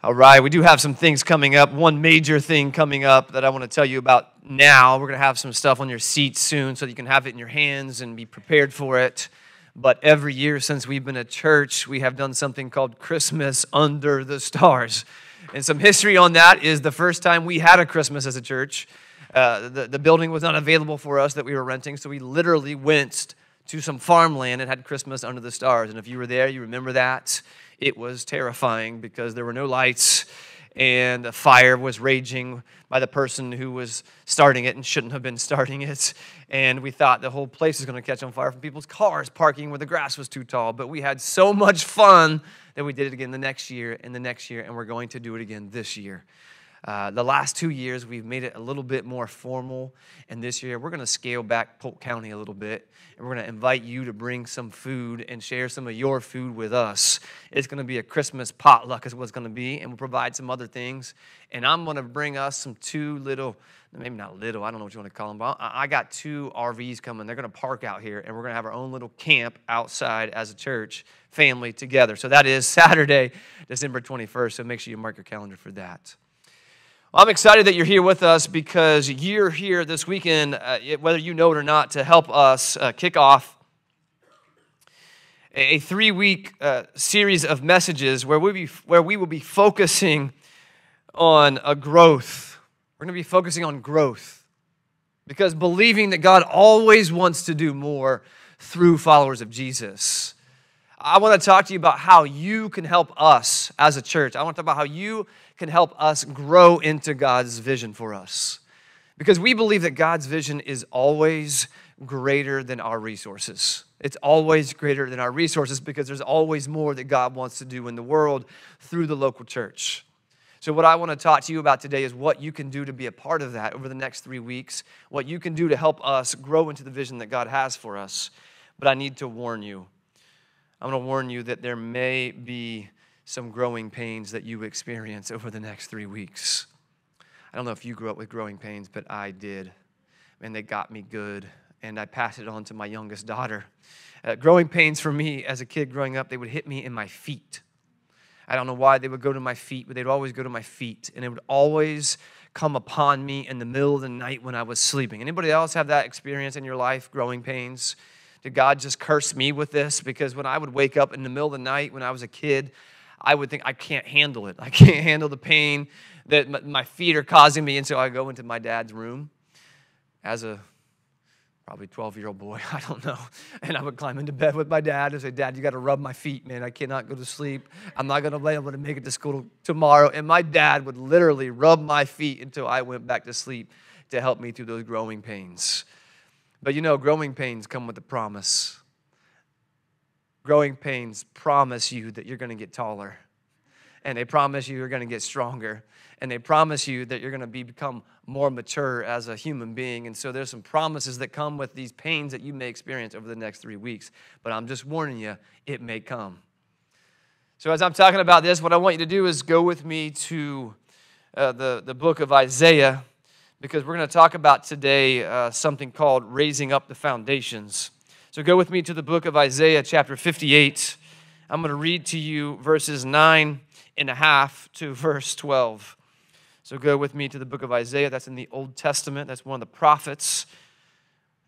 All right, we do have some things coming up. One major thing coming up that I want to tell you about now. We're going to have some stuff on your seats soon so that you can have it in your hands and be prepared for it. But every year since we've been at church, we have done something called Christmas Under the Stars. And some history on that is the first time we had a Christmas as a church, the building was not available for us that we were renting, so we literally went to some farmland and had Christmas under the stars. And if you were there, you remember that. It was terrifying because there were no lights and a fire was raging by the person who was starting it and shouldn't have been starting it. And we thought the whole place was going to catch on fire from people's cars parking where the grass was too tall. But we had so much fun that we did it again the next year and the next year, and we're going to do it again this year. The last 2 years, we've made it a little bit more formal, and this year, we're going to scale back Polk County a little bit, and we're going to invite you to bring some food and share some of your food with us. It's going to be a Christmas potluck is what it's going to be, and we'll provide some other things, and I'm going to bring us some two little, maybe not little, I don't know what you want to call them, but I got 2 RVs coming. They're going to park out here, and we're going to have our own little camp outside as a church family together. So that is Saturday, December 21st, so make sure you mark your calendar for that. I'm excited that you're here with us because you're here this weekend, whether you know it or not, to help us kick off a 3-week series of messages where we will be focusing on a growth. We're going to be focusing on growth because believing that God always wants to do more through followers of Jesus. I want to talk to you about how you can help us as a church. I want to talk about how you can help us grow into God's vision for us. Because we believe that God's vision is always greater than our resources. It's always greater than our resources because there's always more that God wants to do in the world through the local church. So what I want to talk to you about today is what you can do to be a part of that over the next 3 weeks, what you can do to help us grow into the vision that God has for us. But I need to warn you. I'm going to warn you that there may be some growing pains that you experience over the next 3 weeks. I don't know if you grew up with growing pains, but I did. And they got me good, and I passed it on to my youngest daughter. Growing pains for me as a kid growing up, they would hit me in my feet. I don't know why they would go to my feet, but they'd always go to my feet, and it would always come upon me in the middle of the night when I was sleeping. Anybody else have that experience in your life, growing pains? Did God just curse me with this? Because when I would wake up in the middle of the night when I was a kid, I would think, I can't handle it. I can't handle the pain that my feet are causing me. And so I go into my dad's room as a probably 12-year-old boy, I don't know. And I would climb into bed with my dad and say, Dad, you got to rub my feet, man. I cannot go to sleep. I'm not going to be able to make it to school tomorrow. And my dad would literally rub my feet until I went back to sleep to help me through those growing pains. But you know, growing pains come with a promise. Growing pains promise you that you're going to get taller. And they promise you you're going to get stronger. And they promise you that you're going to become more mature as a human being. And so there's some promises that come with these pains that you may experience over the next 3 weeks. But I'm just warning you, it may come. So as I'm talking about this, what I want you to do is go with me to the book of Isaiah, because we're going to talk about today something called raising up the foundations. So go with me to the book of Isaiah, chapter 58. I'm going to read to you verses 9.5 to verse 12. So go with me to the book of Isaiah. That's in the Old Testament. That's one of the prophets.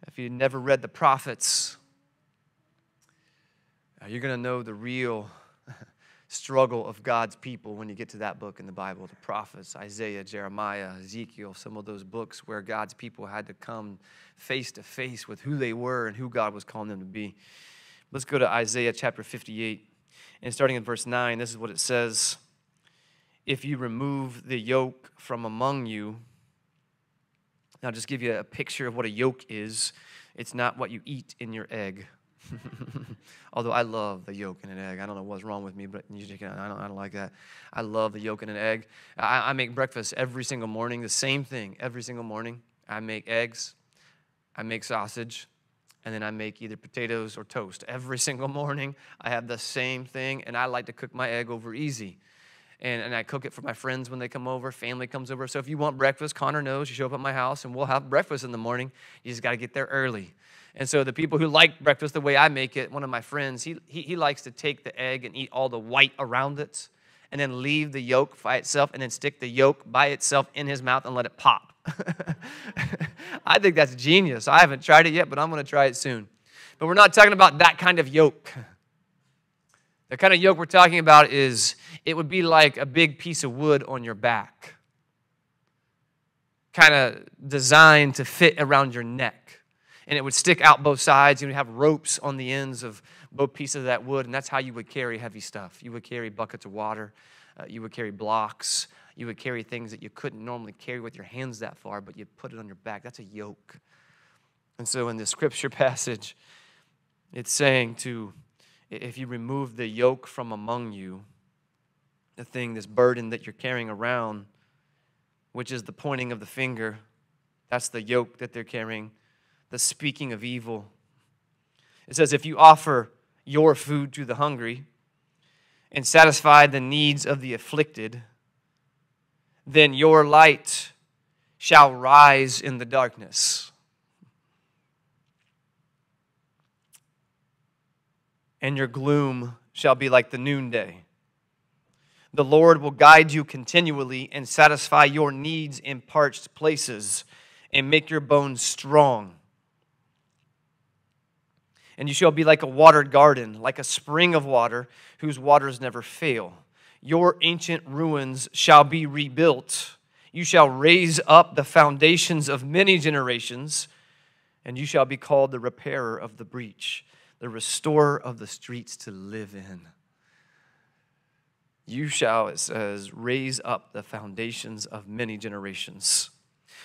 If you never read the prophets, you're going to know the real struggle of God's people when you get to that book in the Bible, the prophets, Isaiah, Jeremiah, Ezekiel, some of those books where God's people had to come face to face with who they were and who God was calling them to be. Let's go to Isaiah chapter 58, and starting in verse 9, this is what it says. If you remove the yoke from among you, now just give you a picture of what a yoke is. It's not what you eat in your egg. Although I love the yolk in an egg. I don't know what's wrong with me, but I don't like that. I love the yolk in an egg. I make breakfast every single morning, the same thing every single morning. I make eggs, I make sausage, and then I make either potatoes or toast. Every single morning, I have the same thing, and I like to cook my egg over easy. And I cook it for my friends when they come over, family comes over. So if you want breakfast, Connor knows, you show up at my house, and we'll have breakfast in the morning. You just got to get there early. And so the people who like breakfast the way I make it, one of my friends, he likes to take the egg and eat all the white around it and then leave the yolk by itself and then stick the yolk by itself in his mouth and let it pop. I think that's genius. I haven't tried it yet, but I'm going to try it soon. But we're not talking about that kind of yolk. The kind of yoke we're talking about is, it would be like a big piece of wood on your back, kind of designed to fit around your neck. And it would stick out both sides. You would have ropes on the ends of both pieces of that wood, and that's how you would carry heavy stuff. You would carry buckets of water. You would carry blocks. You would carry things that you couldn't normally carry with your hands that far, but you'd put it on your back. That's a yoke. And so in this scripture passage, it's saying to, if you remove the yoke from among you, the thing, this burden that you're carrying around, which is the pointing of the finger, that's the yoke that they're carrying, the speaking of evil. It says, if you offer your food to the hungry and satisfy the needs of the afflicted, then your light shall rise in the darkness, and your gloom shall be like the noonday. The Lord will guide you continually and satisfy your needs in parched places and make your bones strong. And you shall be like a watered garden, like a spring of water whose waters never fail. Your ancient ruins shall be rebuilt. You shall raise up the foundations of many generations, and you shall be called the repairer of the breach, the restorer of the streets to live in. You shall, it says, raise up the foundations of many generations.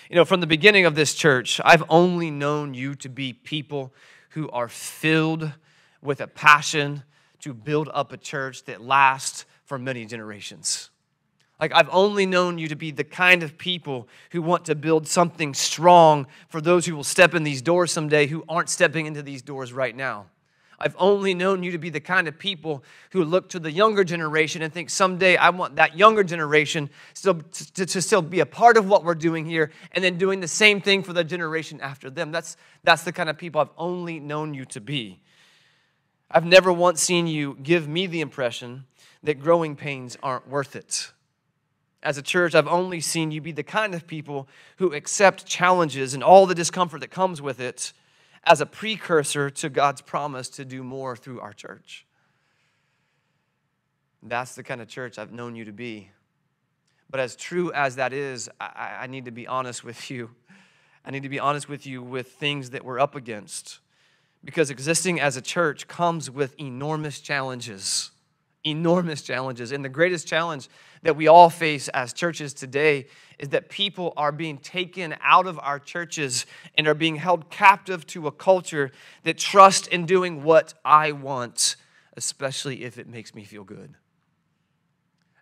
You know, from the beginning of this church, I've only known you to be people who are filled with a passion to build up a church that lasts for many generations. Like, I've only known you to be the kind of people who want to build something strong for those who will step in these doors someday who aren't stepping into these doors right now. I've only known you to be the kind of people who look to the younger generation and think someday I want that younger generation still to still be a part of what we're doing here and then doing the same thing for the generation after them. That's the kind of people I've only known you to be. I've never once seen you give me the impression that growing pains aren't worth it. As a church, I've only seen you be the kind of people who accept challenges and all the discomfort that comes with it as a precursor to God's promise to do more through our church. That's the kind of church I've known you to be. But as true as that is, I need to be honest with you. I need to be honest with you with things that we're up against. Because existing as a church comes with enormous challenges. Enormous challenges. And the greatest challenge that we all face as churches today is that people are being taken out of our churches and are being held captive to a culture that trusts in doing what I want, especially if it makes me feel good.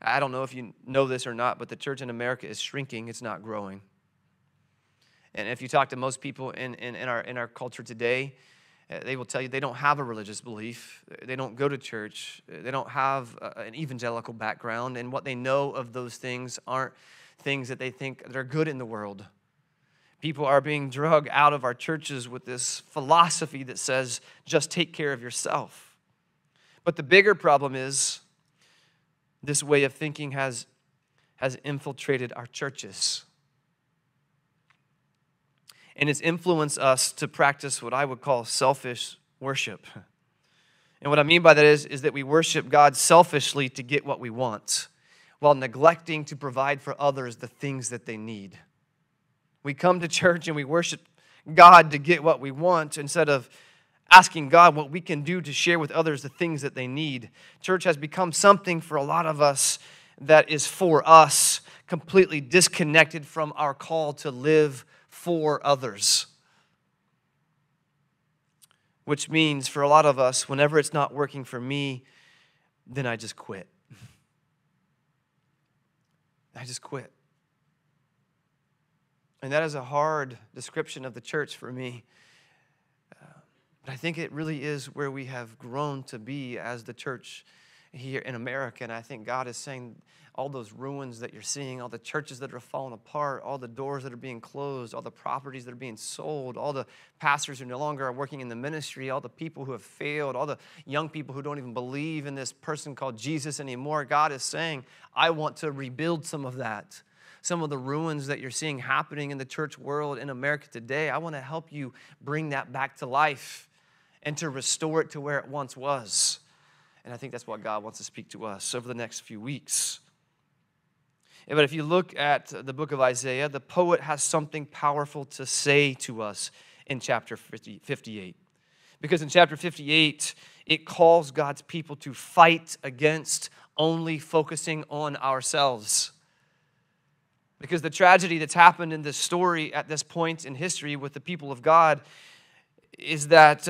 I don't know if you know this or not, but the church in America is shrinking. It's not growing. And if you talk to most people in our culture today, they will tell you they don't have a religious belief. They don't go to church. They don't have an evangelical background. And what they know of those things aren't things that they think that are good in the world. People are being drugged out of our churches with this philosophy that says, just take care of yourself. But the bigger problem is this way of thinking has infiltrated our churches. And it's influenced us to practice what I would call selfish worship. And what I mean by that is that we worship God selfishly to get what we want, while neglecting to provide for others the things that they need. We come to church and we worship God to get what we want instead of asking God what we can do to share with others the things that they need. Church has become something for a lot of us that is for us, completely disconnected from our call to live for others. Which means for a lot of us, whenever it's not working for me, then I just quit. I just quit. And that is a hard description of the church for me. But I think it really is where we have grown to be as the church here in America. And I think God is saying all those ruins that you're seeing, all the churches that are falling apart, all the doors that are being closed, all the properties that are being sold, all the pastors who no longer are working in the ministry, all the people who have failed, all the young people who don't even believe in this person called Jesus anymore. God is saying, I want to rebuild some of that. Some of the ruins that you're seeing happening in the church world in America today, I want to help you bring that back to life and to restore it to where it once was. And I think that's what God wants to speak to us over the next few weeks. But if you look at the book of Isaiah, the poet has something powerful to say to us in chapter 58. Because in chapter 58, it calls God's people to fight against only focusing on ourselves. Because the tragedy that's happened in this story at this point in history with the people of God is that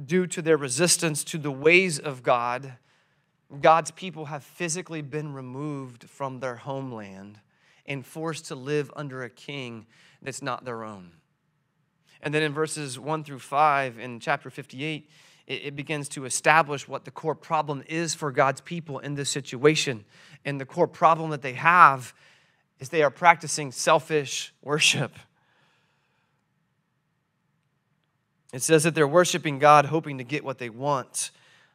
due to their resistance to the ways of God, God's people have physically been removed from their homeland and forced to live under a king that's not their own. And then in verses 1 through 5 in chapter 58, it begins to establish what the core problem is for God's people in this situation. And the core problem that they have is they are practicing selfish worship. It says that they're worshiping God, hoping to get what they want,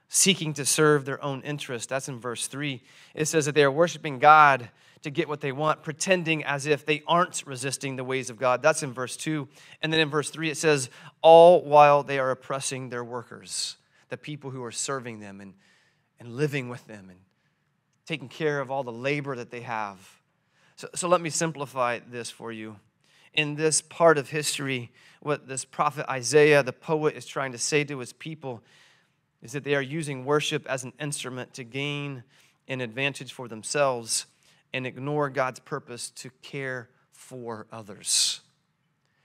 seeking to serve their own interest. That's in verse 3. It says that they are worshiping God to get what they want, pretending as if they aren't resisting the ways of God. That's in verse 2. And then in verse 3, it says, all while they are oppressing their workers, the people who are serving them and living with them and taking care of all the labor that they have. So let me simplify this for you. In this part of history, what this prophet Isaiah, the poet, is trying to say to his people is that they are using worship as an instrument to gain an advantage for themselves and ignore God's purpose to care for others.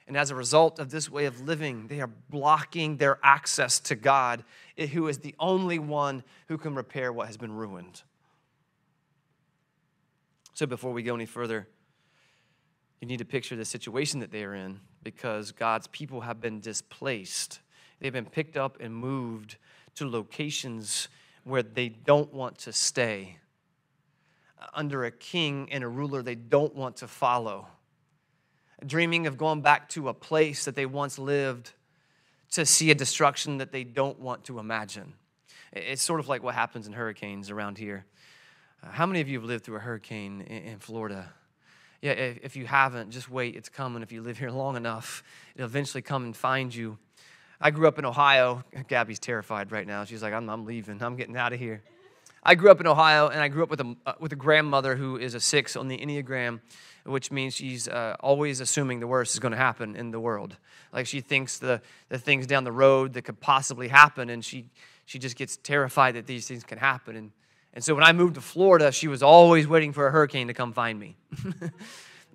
And as a result of this way of living, they are blocking their access to God, who is the only one who can repair what has been ruined. So before we go any further, you need to picture the situation that they are in because God's people have been displaced. They've been picked up and moved to locations where they don't want to stay, under a king and a ruler they don't want to follow, dreaming of going back to a place that they once lived to see a destruction that they don't want to imagine. It's sort of like what happens in hurricanes around here. How many of you have lived through a hurricane in Florida? Yeah, if you haven't, just wait. It's coming. If you live here long enough, it'll eventually come and find you. I grew up in Ohio. Gabby's terrified right now. She's like, I'm leaving. I'm getting out of here. I grew up in Ohio, and I grew up with a grandmother who is a 6 on the Enneagram, which means she's always assuming the worst is going to happen in the world. Like she thinks the things down the road that could possibly happen, and she just gets terrified that these things can happen. And so when I moved to Florida, she was always waiting for a hurricane to come find me.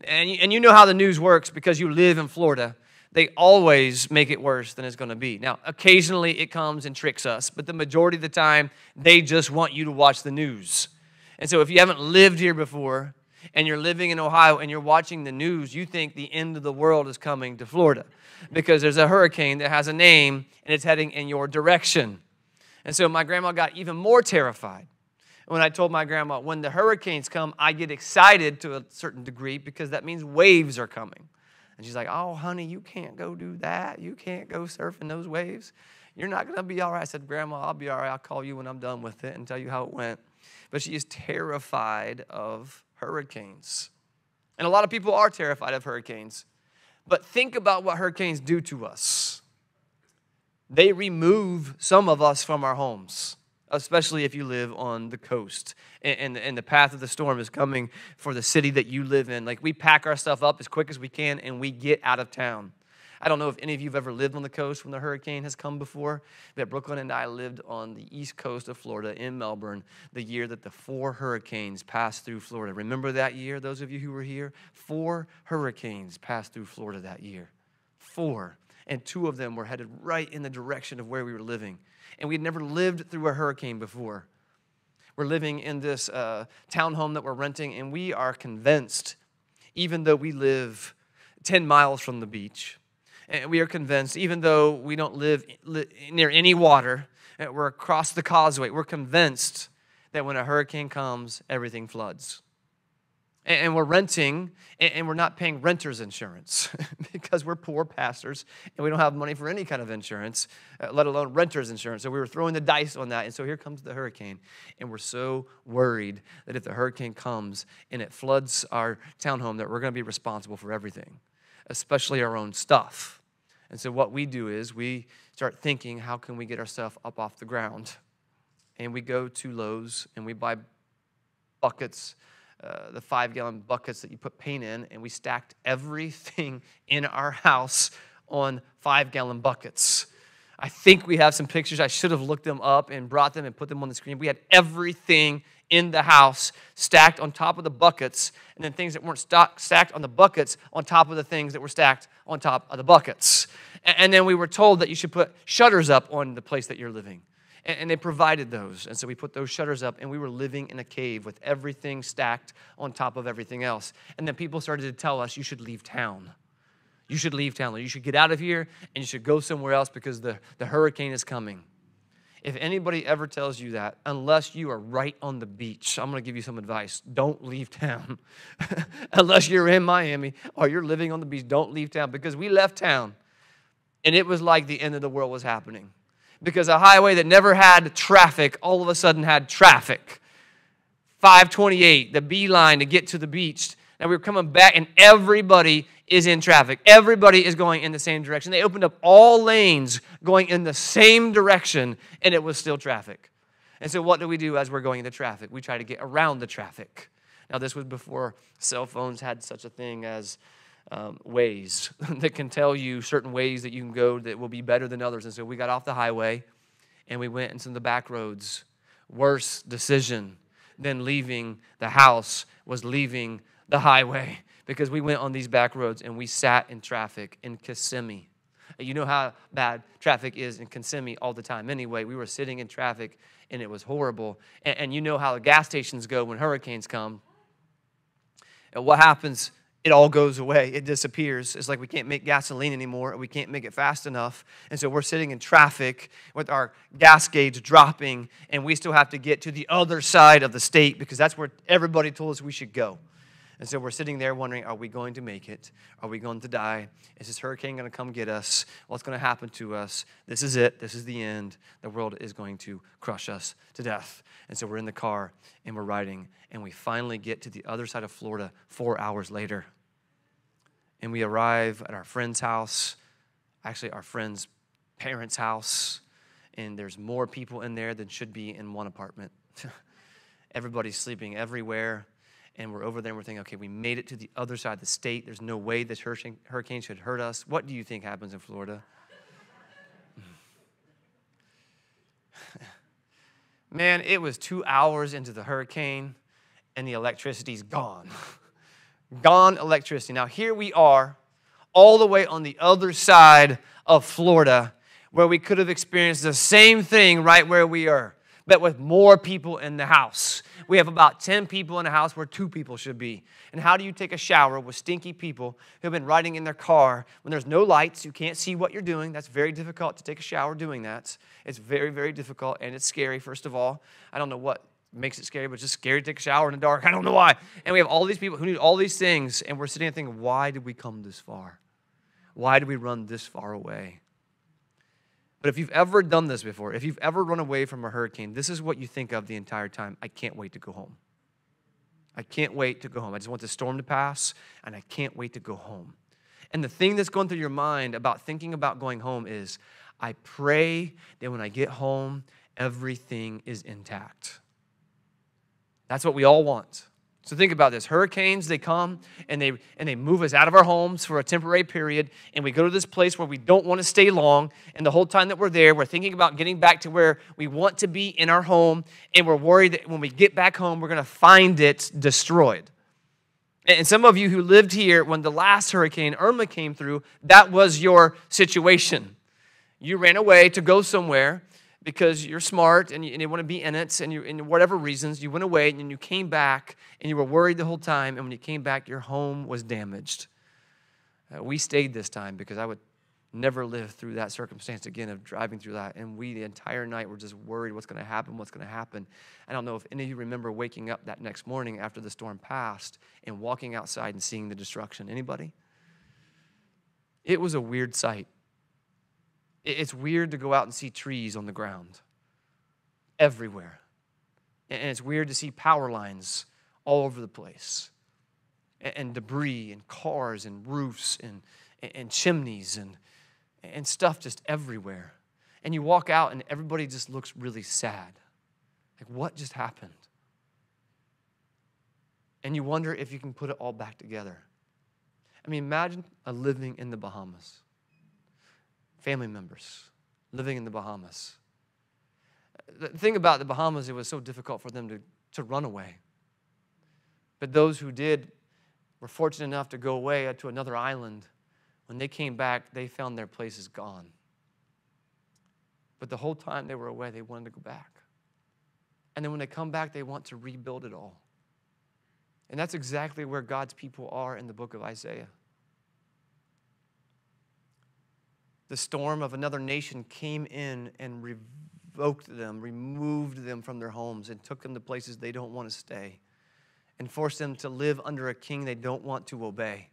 and you know how the news works because you live in Florida. They always make it worse than it's going to be. Now, occasionally it comes and tricks us, but the majority of the time, they just want you to watch the news. And so if you haven't lived here before and you're living in Ohio and you're watching the news, you think the end of the world is coming to Florida because there's a hurricane that has a name and it's heading in your direction. And so my grandma got even more terrified. When I told my grandma, when the hurricanes come, I get excited to a certain degree because that means waves are coming. And she's like, oh, honey, you can't go do that. You can't go surf in those waves. You're not going to be all right. I said, Grandma, I'll be all right. I'll call you when I'm done with it and tell you how it went. But she is terrified of hurricanes. And a lot of people are terrified of hurricanes. But think about what hurricanes do to us. They remove some of us from our homes, especially if you live on the coast and the path of the storm is coming for the city that you live in. Like we pack our stuff up as quick as we can and we get out of town. I don't know if any of you have ever lived on the coast when the hurricane has come before, but Brooklyn and I lived on the east coast of Florida in Melbourne the year that the 4 hurricanes passed through Florida. Remember that year, those of you who were here? 4 hurricanes passed through Florida that year. 4. And 2 of them were headed right in the direction of where we were living. And we'd never lived through a hurricane before. We're living in this townhome that we're renting, and we are convinced, even though we live 10 miles from the beach, and we are convinced, even though we don't live near any water, we're across the causeway, we're convinced that when a hurricane comes, everything floods. And we're renting, and we're not paying renter's insurance because we're poor pastors, and we don't have money for any kind of insurance, let alone renter's insurance. So we were throwing the dice on that, and so here comes the hurricane, and we're so worried that if the hurricane comes and it floods our townhome, that we're going to be responsible for everything, especially our own stuff. And so what we do is we start thinking, how can we get our stuff up off the ground? And we go to Lowe's, and we buy buckets, the 5-gallon buckets that you put paint in, and we stacked everything in our house on 5-gallon buckets. I think we have some pictures. I should have looked them up and brought them and put them on the screen. We had everything in the house stacked on top of the buckets, and then things that weren't stacked on the buckets on top of the things that were stacked on top of the buckets. And then we were told that you should put shutters up on the place that you're living. And they provided those. And so we put those shutters up, and we were living in a cave with everything stacked on top of everything else. And then people started to tell us, you should leave town. You should leave town. You should get out of here, and you should go somewhere else because the hurricane is coming. If anybody ever tells you that, unless you are right on the beach, I'm going to give you some advice. Don't leave town. Unless you're in Miami or you're living on the beach, don't leave town. Because we left town, and it was like the end of the world was happening. Because a highway that never had traffic all of a sudden had traffic. 528, the beeline to get to the beach. And we were coming back, and everybody is in traffic. Everybody is going in the same direction. They opened up all lanes going in the same direction, and it was still traffic. And so what do we do as we're going into traffic? We try to get around the traffic. Now, this was before cell phones had such a thing as ways that can tell you certain ways that you can go that will be better than others. And so we got off the highway and we went into the back roads. Worse decision than leaving the house was leaving the highway, because we went on these back roads and we sat in traffic in Kissimmee. You know how bad traffic is in Kissimmee all the time. Anyway, we were sitting in traffic and it was horrible. And you know how the gas stations go when hurricanes come. And what happens? It all goes away. It disappears. It's like we can't make gasoline anymore. We can't make it fast enough. And so we're sitting in traffic with our gas gauge dropping, and we still have to get to the other side of the state because that's where everybody told us we should go. And so we're sitting there wondering, are we going to make it? Are we going to die? Is this hurricane going to come get us? What's going to happen to us? This is it. This is the end. The world is going to crush us to death. And so we're in the car, and we're riding, and we finally get to the other side of Florida 4 hours later. And we arrive at our friend's house, actually our friend's parents' house, and there's more people in there than should be in one apartment. Everybody's sleeping everywhere. And we're over there and we're thinking, okay, we made it to the other side of the state. There's no way this hurricane should hurt us. What do you think happens in Florida? Man, it was 2 hours into the hurricane and the electricity's gone. Gone electricity. Now here we are all the way on the other side of Florida where we could have experienced the same thing right where we are, but with more people in the house. We have about 10 people in a house where 2 people should be. And how do you take a shower with stinky people who have been riding in their car when there's no lights, you can't see what you're doing? That's very difficult to take a shower doing that. It's very, very difficult, and it's scary, first of all. I don't know what makes it scary, but it's just scary to take a shower in the dark. I don't know why. And we have all these people who need all these things, and we're sitting there thinking, why did we come this far? Why did we run this far away? But if you've ever done this before, if you've ever run away from a hurricane, this is what you think of the entire time. I can't wait to go home. I can't wait to go home. I just want the storm to pass, and I can't wait to go home. And the thing that's going through your mind about thinking about going home is, I pray that when I get home, everything is intact. That's what we all want. So think about this. Hurricanes, they come and they move us out of our homes for a temporary period, and we go to this place where we don't want to stay long, and the whole time that we're there, we're thinking about getting back to where we want to be in our home, and we're worried that when we get back home, we're going to find it destroyed. And some of you who lived here when the last hurricane, Irma, came through, that was your situation. You ran away to go somewhere because you're smart and you want to be in it, and in whatever reasons, you went away and you came back and you were worried the whole time, and when you came back, your home was damaged. We stayed this time because I would never live through that circumstance again of driving through that. And we, the entire night, were just worried what's going to happen. I don't know if any of you remember waking up that next morning after the storm passed and walking outside and seeing the destruction. Anybody? It was a weird sight. It's weird to go out and see trees on the ground everywhere. And it's weird to see power lines all over the place. And debris and cars and roofs and chimneys and stuff just everywhere. And you walk out and everybody just looks really sad. Like, what just happened? And you wonder if you can put it all back together. I mean, imagine living in the Bahamas. Family members living in the Bahamas. The thing about the Bahamas, it was so difficult for them to run away. But those who did were fortunate enough to go away to another island. When they came back, they found their places gone. But the whole time they were away, they wanted to go back. And then when they come back, they want to rebuild it all. And that's exactly where God's people are in the book of Isaiah. The storm of another nation came in and revoked them, removed them from their homes, and took them to places they don't want to stay, and forced them to live under a king they don't want to obey.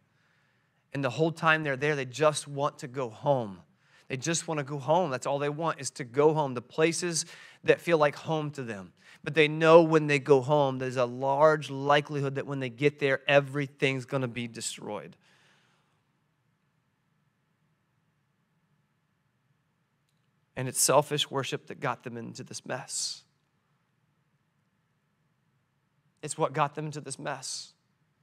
And the whole time they're there, they just want to go home. They just want to go home. That's all they want, is to go home, the places that feel like home to them. But they know when they go home, there's a large likelihood that when they get there, everything's going to be destroyed. And it's selfish worship that got them into this mess. It's what got them into this mess.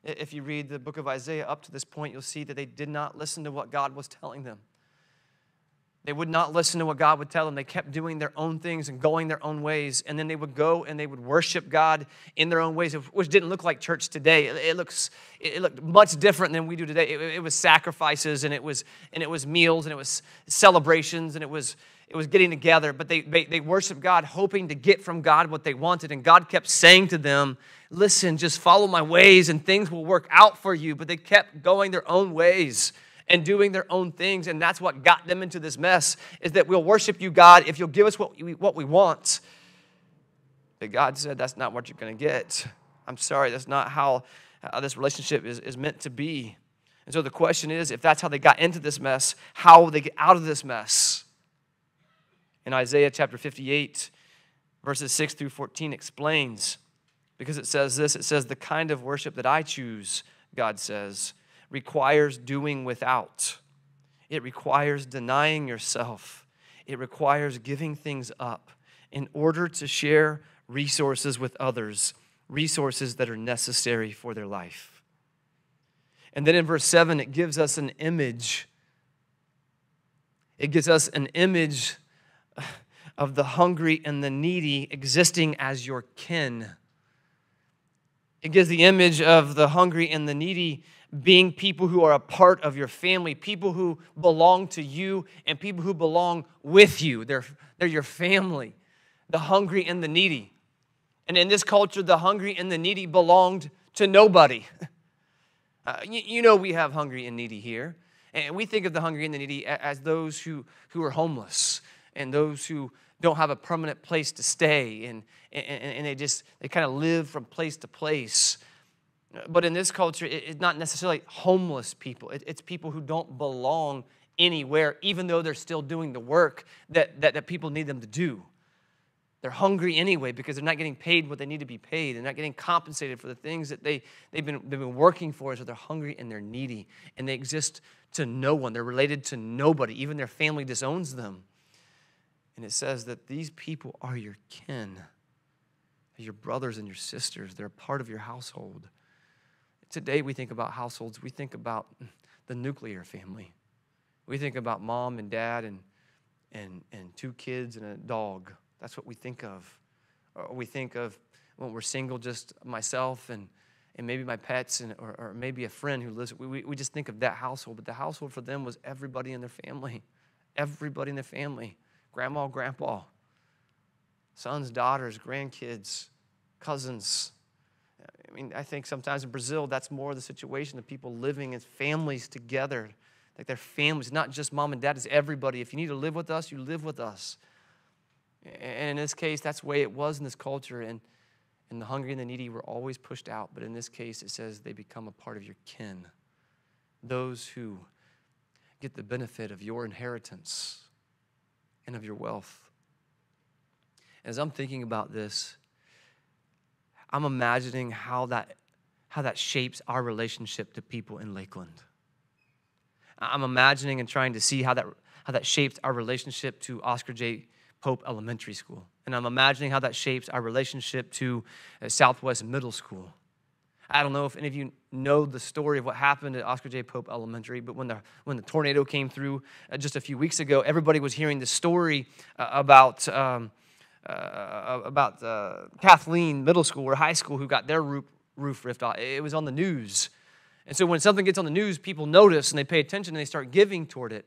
If you read the book of Isaiah up to this point, you'll see that they did not listen to what God was telling them. They would not listen to what God would tell them. They kept doing their own things and going their own ways. And then they would go and they would worship God in their own ways, which didn't look like church today. It looked much different than we do today. It was sacrifices, and it was meals, and it was celebrations, and it was getting together. But they worshiped God, hoping to get from God what they wanted. And God kept saying to them, listen, just follow my ways and things will work out for you. But they kept going their own ways and doing their own things. And that's what got them into this mess, is that we'll worship you, God, if you'll give us what we want. But God said, that's not what you're going to get. I'm sorry, that's not how this relationship is meant to be. And so the question is, if that's how they got into this mess, how will they get out of this mess? In Isaiah chapter 58, verses 6 through 14 explains, because it says this, it says, the kind of worship that I choose, God says, requires doing without. It requires denying yourself. It requires giving things up in order to share resources with others, resources that are necessary for their life. And then in verse 7, it gives us an image. It gives us an image of the hungry and the needy existing as your kin. It gives the image of the hungry and the needy being people who are a part of your family, people who belong to you and people who belong with you. They're your family, the hungry and the needy. And in this culture, the hungry and the needy belonged to nobody. You know we have hungry and needy here. And we think of the hungry and the needy as those who are homeless and those who don't have a permanent place to stay. And they kind of live from place to place. But in this culture, it's not necessarily homeless people. It's people who don't belong anywhere, even though they're still doing the work that people need them to do. They're hungry anyway because they're not getting paid what they need to be paid. They're not getting compensated for the things that they've been working for. So they're hungry and they're needy. And they exist to no one. They're related to nobody. Even their family disowns them. And it says that these people are your kin. They're your brothers and your sisters. They're a part of your household. Today we think about households. We think about the nuclear family. We think about mom and dad and two kids and a dog. That's what we think of. Or we think of when we're single, just myself and maybe my pets or maybe a friend who lives. We just think of that household. But the household for them was everybody in their family. Everybody in their family. Grandma, grandpa. Sons, daughters, grandkids, cousins. I mean, I think sometimes in Brazil, that's more the situation of people living as families together. Like their families, not just mom and dad, it's everybody. If you need to live with us, you live with us. And in this case, that's the way it was in this culture. And the hungry and the needy were always pushed out. But in this case, it says they become a part of your kin. Those who get the benefit of your inheritance and of your wealth. As I'm thinking about this, I'm imagining how that shapes our relationship to people in Lakeland. I'm imagining and trying to see how that shapes our relationship to Oscar J. Pope Elementary School. And I'm imagining how that shapes our relationship to Southwest Middle School. I don't know if any of you know the story of what happened at Oscar J. Pope Elementary, but when the tornado came through just a few weeks ago, everybody was hearing the story about Kathleen Middle School or high school who got their roof ripped off. It was on the news. And so when something gets on the news, people notice and they pay attention and they start giving toward it.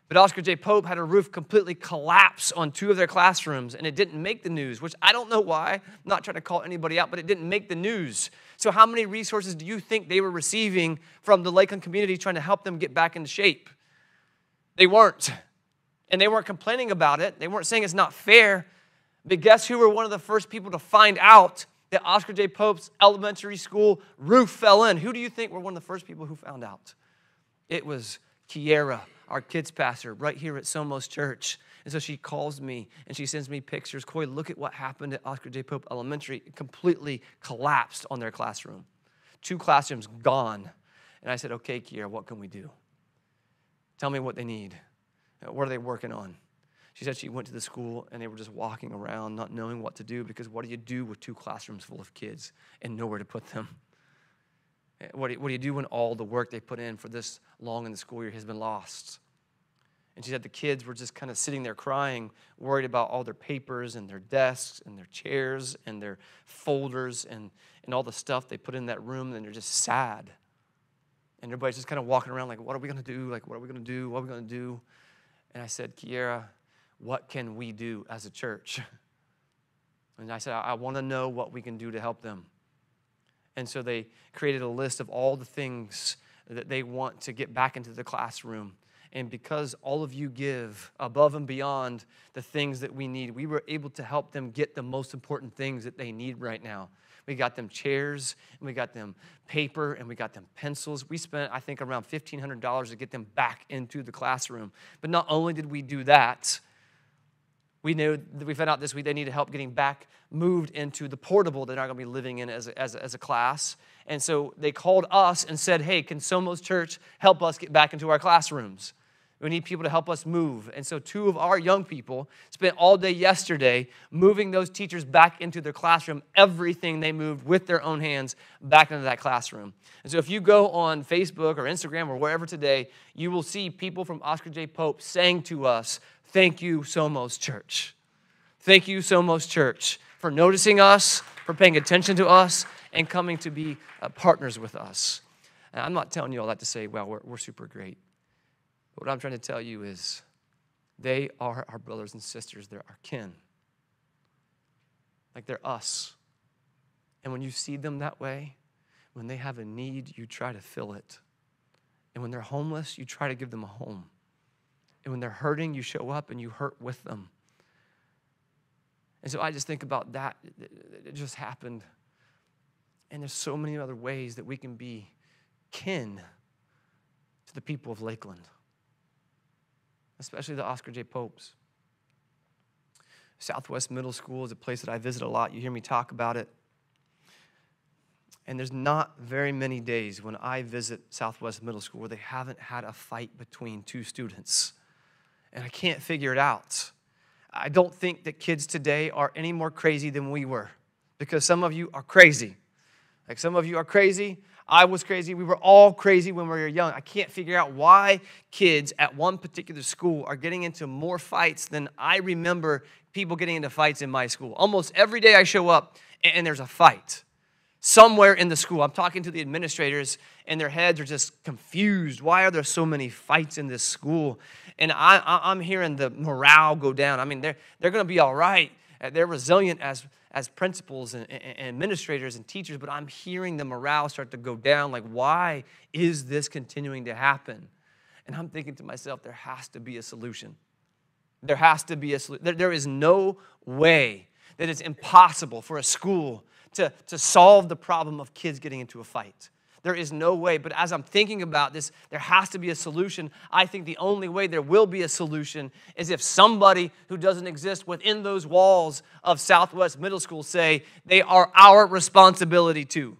But Oscar J. Pope had a roof completely collapse on 2 of their classrooms, and it didn't make the news, which I don't know why. I'm not trying to call anybody out, but it didn't make the news. So how many resources do you think they were receiving from the Lakeland community trying to help them get back into shape? They weren't. And they weren't complaining about it. They weren't saying it's not fair. But guess who were one of the first people to find out that Oscar J. Pope's elementary school roof fell in? Who do you think were one of the first people who found out? It was Kiera, our kids pastor, right here at Somos Church. And so she calls me and she sends me pictures. Coy, look at what happened at Oscar J. Pope Elementary. It completely collapsed on their classroom. 2 classrooms gone. And I said, okay, Kiera, what can we do? Tell me what they need. What are they working on? She said she went to the school and they were just walking around not knowing what to do, because what do you do with 2 classrooms full of kids and nowhere to put them? What do you do when all the work they put in for this long in the school year has been lost? And she said the kids were just kind of sitting there crying, worried about all their papers and their desks and their chairs and their folders and all the stuff they put in that room, and they're just sad. And everybody's just kind of walking around like, what are we going to do? Like, what are we going to do? What are we going to do? And I said, Kiera, what can we do as a church? And I said, I want to know what we can do to help them. And so they created a list of all the things that they want to get back into the classroom. And because all of you give above and beyond the things that we need, we were able to help them get the most important things that they need right now. We got them chairs, and we got them paper, and we got them pencils. We spent, I think, around $1,500 to get them back into the classroom. But not only did we do that, we found out this week they needed help getting back moved into the portable they're not going to be living in as a class. And so they called us and said, hey, can Somos Church help us get back into our classrooms? We need people to help us move. And so 2 of our young people spent all day yesterday moving those teachers back into their classroom, everything they moved with their own hands back into that classroom. And so if you go on Facebook or Instagram or wherever today, you will see people from Oscar J. Pope saying to us, thank you, Somos Church. Thank you, Somos Church, for noticing us, for paying attention to us, and coming to be partners with us. And I'm not telling you all that to say, well, we're super great. What I'm trying to tell you is they are our brothers and sisters. They're our kin. Like they're us. And when you see them that way, when they have a need, you try to fill it. And when they're homeless, you try to give them a home. And when they're hurting, you show up and you hurt with them. And so I just think about that. It just happened. And there's so many other ways that we can be kin to the people of Lakeland, especially the Oscar J. Popes. Southwest Middle School is a place that I visit a lot. You hear me talk about it. And there's not very many days when I visit Southwest Middle School where they haven't had a fight between 2 students. And I can't figure it out. I don't think that kids today are any more crazy than we were, because some of you are crazy. Like some of you are crazy. I was crazy. We were all crazy when we were young. I can't figure out why kids at one particular school are getting into more fights than I remember people getting into fights in my school. Almost every day I show up and there's a fight somewhere in the school. I'm talking to the administrators and their heads are just confused. Why are there so many fights in this school? And I'm hearing the morale go down. I mean, they're going to be all right. They're resilient as principals and administrators and teachers, but I'm hearing the morale start to go down. Like, why is this continuing to happen? And I'm thinking to myself, there has to be a solution. There has to be a solution. There is no way that it's impossible for a school to solve the problem of kids getting into a fight. There is no way. But as I'm thinking about this, there has to be a solution. I think the only way there will be a solution is if somebody who doesn't exist within those walls of Southwest Middle School say they are our responsibility too.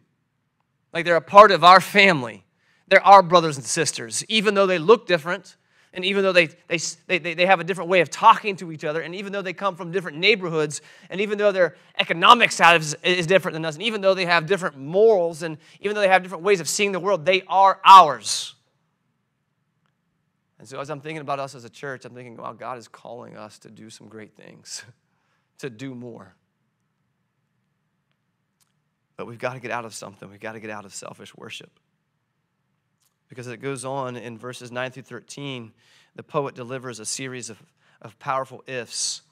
Like they're a part of our family. They're our brothers and sisters, even though they look different, and even though they have a different way of talking to each other, and even though they come from different neighborhoods, and even though their economic status is different than us, and even though they have different morals, and even though they have different ways of seeing the world, they are ours. And so as I'm thinking about us as a church, I'm thinking, wow, God is calling us to do some great things, to do more. But we've got to get out of something. We've got to get out of selfish worship. Because it goes on in verses 9 through 13, the poet delivers a series of powerful ifs.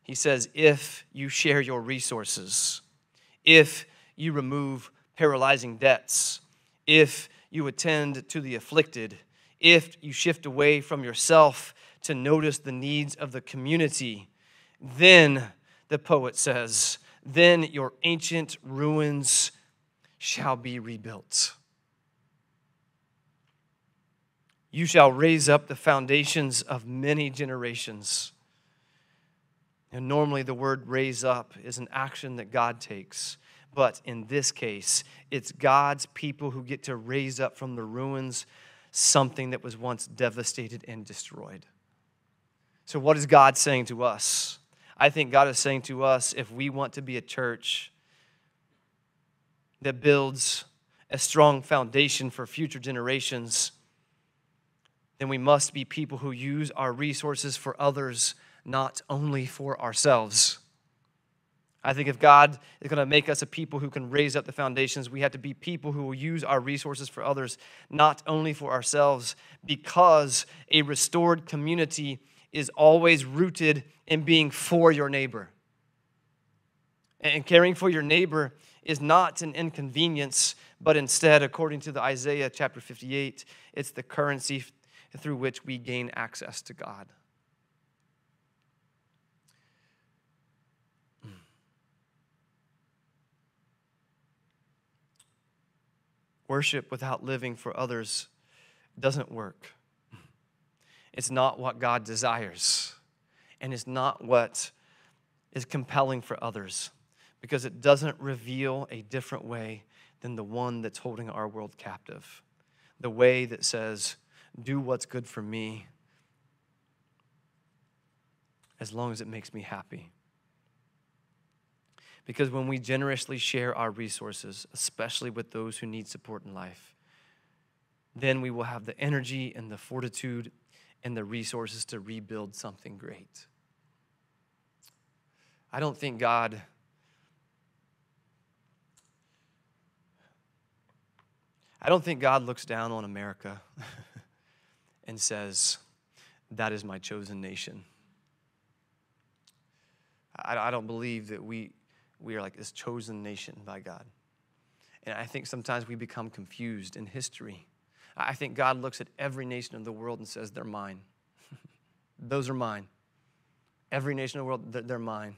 He says, if you share your resources, if you remove paralyzing debts, if you attend to the afflicted, if you shift away from yourself to notice the needs of the community, then, the poet says, then your ancient ruins shall be rebuilt. You shall raise up the foundations of many generations. And normally the word raise up is an action that God takes. But in this case, it's God's people who get to raise up from the ruins something that was once devastated and destroyed. So what is God saying to us? I think God is saying to us, if we want to be a church that builds a strong foundation for future generations, then we must be people who use our resources for others, not only for ourselves. I think if God is going to make us a people who can raise up the foundations, we have to be people who will use our resources for others, not only for ourselves, because a restored community is always rooted in being for your neighbor. And caring for your neighbor is not an inconvenience, but instead, according to the Isaiah chapter 58, it's the currency through which we gain access to God. Worship without living for others doesn't work. It's not what God desires, and it's not what is compelling for others, because it doesn't reveal a different way than the one that's holding our world captive. The way that says, do what's good for me as long as it makes me happy. Because when we generously share our resources, especially with those who need support in life, then we will have the energy and the fortitude and the resources to rebuild something great. I don't think God looks down on America and says, that is my chosen nation. I don't believe that we are like this chosen nation by God. And I think sometimes we become confused in history. I think God looks at every nation in the world and says, they're mine. Those are mine. Every nation in the world, they're mine.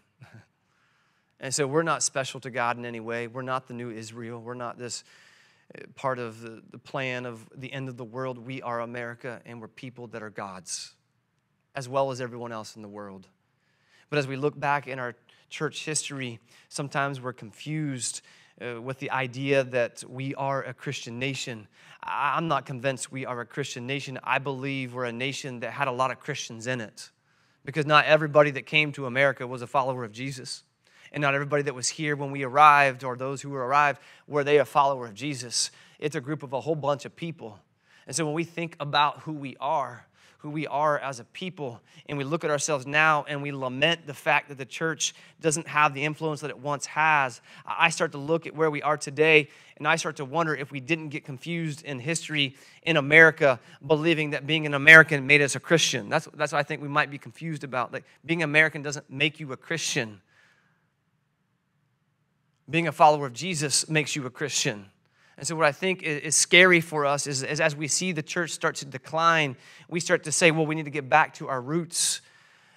And so we're not special to God in any way. We're not the new Israel. We're not this part of the plan of the end of the world. We are America, and we're people that are God's, as well as everyone else in the world. But as we look back in our church history, sometimes we're confused with the idea that we are a Christian nation. I'm not convinced we are a Christian nation. I believe we're a nation that had a lot of Christians in it, because not everybody that came to America was a follower of Jesus. And not everybody that was here when we arrived, or those who arrived, were they a follower of Jesus. It's a group of a whole bunch of people. And so when we think about who we are as a people, and we look at ourselves now and we lament the fact that the church doesn't have the influence that it once has, I start to look at where we are today, and I start to wonder if we didn't get confused in history in America, believing that being an American made us a Christian. That's what I think we might be confused about. Like, being American doesn't make you a Christian. Being a follower of Jesus makes you a Christian. And so what I think is scary for us is as we see the church start to decline, we start to say, well, we need to get back to our roots.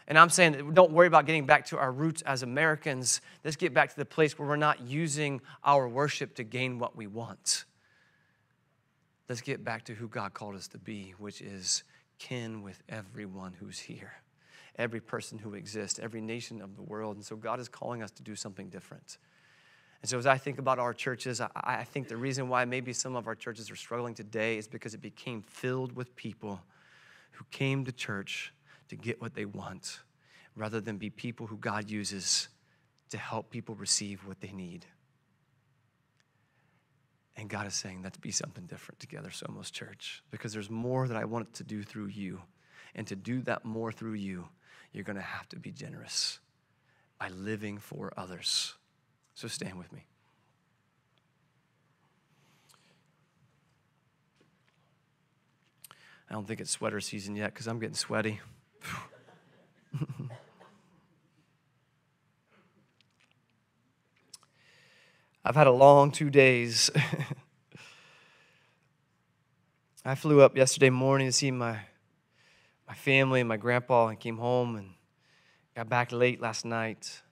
And I'm saying, don't worry about getting back to our roots as Americans. Let's get back to the place where we're not using our worship to gain what we want. Let's get back to who God called us to be, which is kin with everyone who's here, every person who exists, every nation of the world. And so God is calling us to do something different. And so as I think about our churches, I think the reason why maybe some of our churches are struggling today is because it became filled with people who came to church to get what they want, rather than be people who God uses to help people receive what they need. And God is saying, let's be something different together, Somos Church, because there's more that I want to do through you. And to do that more through you, you're going to have to be generous by living for others. So stand with me. I don't think it's sweater season yet because I'm getting sweaty. I've had a long 2 days. I flew up yesterday morning to see my family and my grandpa and came home and got back late last night.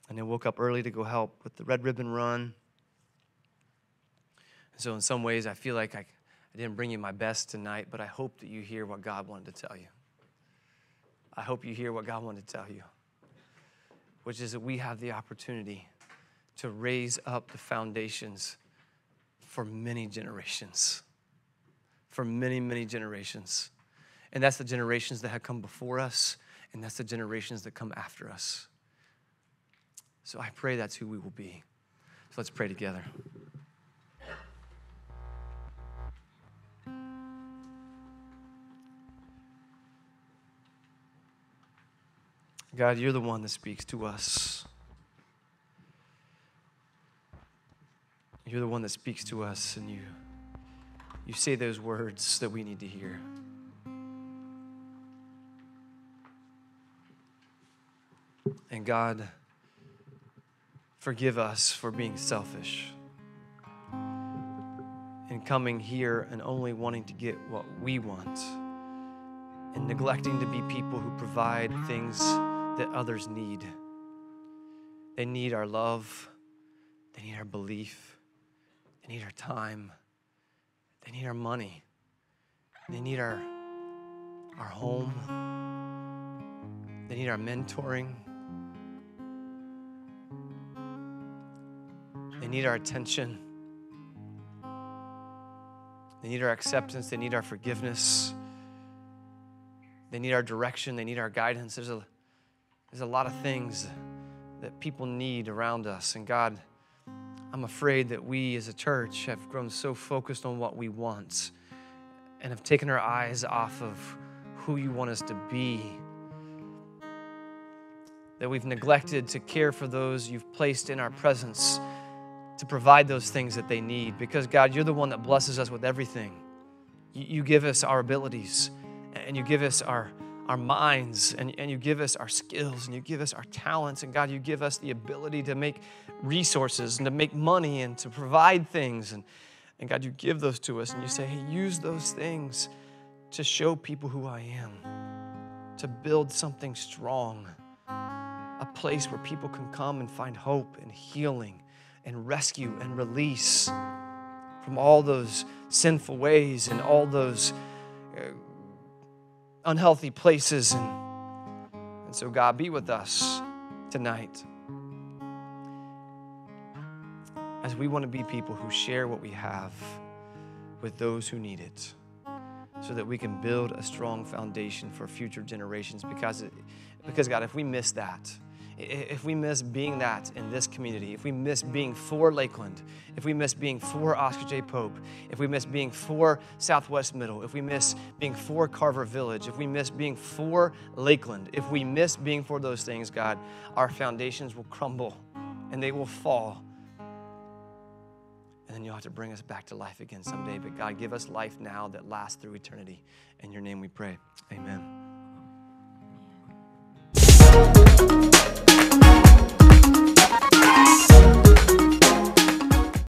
And then woke up early to go help with the Red Ribbon Run. And so in some ways, I feel like I didn't bring you my best tonight, but I hope that you hear what God wanted to tell you. I hope you hear what God wanted to tell you, which is that we have the opportunity to raise up the foundations for many generations. For many, many generations. And that's the generations that have come before us, and that's the generations that come after us. So I pray that's who we will be. So let's pray together. God, you're the one that speaks to us. You're the one that speaks to us, and you say those words that we need to hear. And God, forgive us for being selfish and coming here and only wanting to get what we want and neglecting to be people who provide things that others need. They need our love. They need our belief. They need our time. They need our money. They need our home. They need our mentoring. They need our attention. They need our acceptance. They need our forgiveness. They need our direction. They need our guidance. There's a lot of things that people need around us. And God, I'm afraid that we as a church have grown so focused on what we want and have taken our eyes off of who you want us to be, that we've neglected to care for those you've placed in our presence to provide those things that they need. Because God, you're the one that blesses us with everything. You give us our abilities, and you give us our minds, and you give us our skills, and you give us our talents. And God, you give us the ability to make resources and to make money and to provide things. And God, you give those to us, and you say, hey, use those things to show people who I am, to build something strong, a place where people can come and find hope and healing and rescue and release from all those sinful ways and all those unhealthy places. And so, God, be with us tonight as we want to be people who share what we have with those who need it, so that we can build a strong foundation for future generations. Because God, if we miss that, if we miss being that in this community, if we miss being for Lakeland, if we miss being for Oscar J. Pope, if we miss being for Southwest Middle, if we miss being for Carver Village, if we miss being for Lakeland, if we miss being for those things, God, our foundations will crumble and they will fall. And then you'll have to bring us back to life again someday. But God, give us life now that lasts through eternity. In your name we pray. Amen.